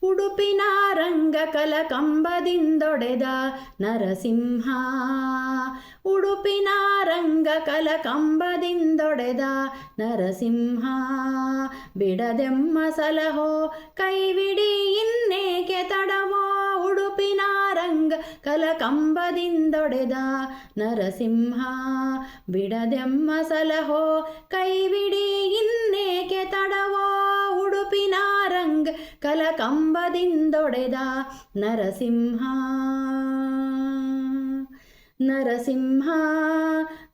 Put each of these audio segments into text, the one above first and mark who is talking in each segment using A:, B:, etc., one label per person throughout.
A: ಉಡುಪಿನ ರಂಗ ಕಲಕಂಬದಿಂದೊಡೆದ ನರಸಿಂಹ. ಉಡುಪಿನ ರಂಗ ಕಲಕಂಬದಿಂದೊಡೆದ ನರಸಿಂಹ. ಬಿಡದೆಮ್ಮ ಸಲಹೋ ಕೈವಿಡಿ ಇನ್ನೇಕೆ ತಡವೋ. ಉಡುಪಿನ ರಂಗ ಕಲಕಂಬದಿಂದೊಡೆದ ನರಸಿಂಹ. ಬಿಡದೆಮ್ಮ ಸಲಹೋ ಕೈವಿಡಿ ಇನ್ನೇಕೆ ತಡವೋ. ಉಡುಪಿನ ರಂಗ ಕಲಕಂಬದಿಂದೊಡೆದ ನರಸಿಂಹ. ನರಸಿಂಹ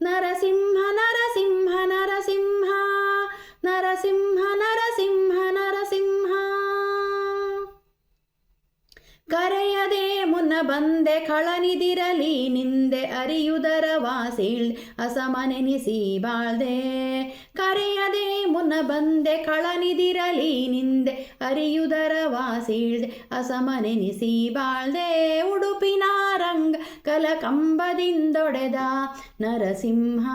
A: ನರಸಿಂಹ ನರಸಿಂಹ ನರಸಿಂಹ ನರಸಿಂಹ ನರಸಿಂಹ ನರಸಿಂಹ. ಕರೆಯದೆ ಮುನ್ನ ಬಂದೆ ಕಳನಿದಿರಲಿ ನಿಂದೆ ಅರಿಯುದರ ವಾಸಿಳ್ ಅಸಮನೆನಿಸಿ ಬಾಳ್ದೆ. ಕರೆಯದೆ ಮುನ್ನ ಬಂದೆ ಕಳನಿದಿರಲಿ ನಿಂದೆ ಅರಿಯುದರ ವಾಸಿಳ್ದೆ ಅಸಮನೆನಿಸಿ ಬಾಳ್ದೆ. ಉಡುಪಿನ ರಂಗ ಕಲಕಂಬದಿಂದೊಡೆದ ನರಸಿಂಹ.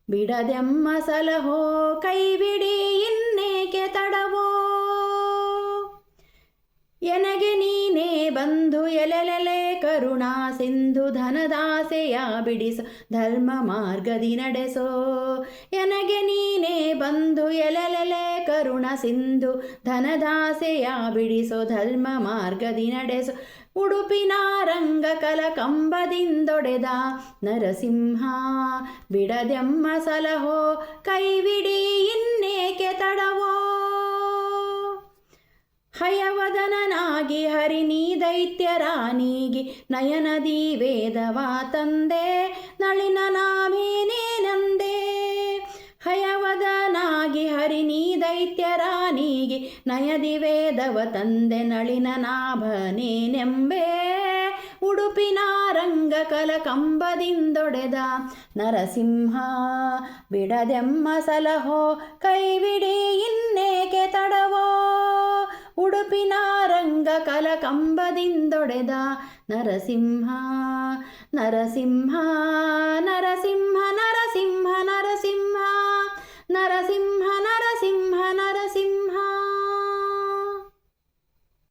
A: ಬಿಡದೆಮ್ಮ ಸಲಹೋ ಕೈಬಿಡಿ ಇನ್ನೇಕೆ ತಡವೋ. ಎನಗೆ ನೀನೇ ಬಂಧು ಎಲೆಲೆಲೆ ಕರುಣಾ ಸಿಂಧು ಧನದಾಸೆಯ ಬಿಡಿಸೋ ಧರ್ಮ ಮಾರ್ಗದಿ ನಡೆಸೋ. ಎನಗೆ ನೀನೇ ಬಂಧು ಎಲೆಲೆಲೆ ಕರುಣ ಸಿಂಧು ಧನದಾಸೆಯ ಬಿಡಿಸೋ ಧರ್ಮ ಮಾರ್ಗದಿ ನಡೆಸೋ. ಉಡುಪಿನ ರಂಗ ಕಲಕಂಬದಿಂದೊಡೆದ ನರಸಿಂಹ. ಬಿಡದೆಮ್ಮ ಸಲಹೋ ಕೈವಿಡಿ ಇನ್ನೇಕೆ ತಡವೋ. ಹಯವದನನಾಗಿ ಹರಿನೀ ದೈತ್ಯರಾನೀಗಿ ನಯನದಿ ವೇದವ ತಂದೆ ನಳಿನ ನಾಮೇನೇನಂದೆ. ಹಯವದನಾಗಿ ಹರಿನೀ ದೈತ್ಯರಾನೀಗಿ ನಯದಿ ವೇದವ ತಂದೆ ನಳಿನ ನಾಭನೇನೆಂಬೆ. ಉಡುಪಿನ ರಂಗ ಕಲಕಂಬದಿಂದೊಡೆದ ನರಸಿಂಹ. ಬಿಡದೆಮ್ಮ ಸಲಹೋ ಕೈವಿಡಿ ಇನ್ನೇಕೆ ತಡವೋ. ಉಡುಪಿನ ರಂಗ ಕಲಕಂಬದಿಂದೊಡೆದ ನರಸಿಂಹ. ನರಸಿಂಹ ನರಸಿಂಹ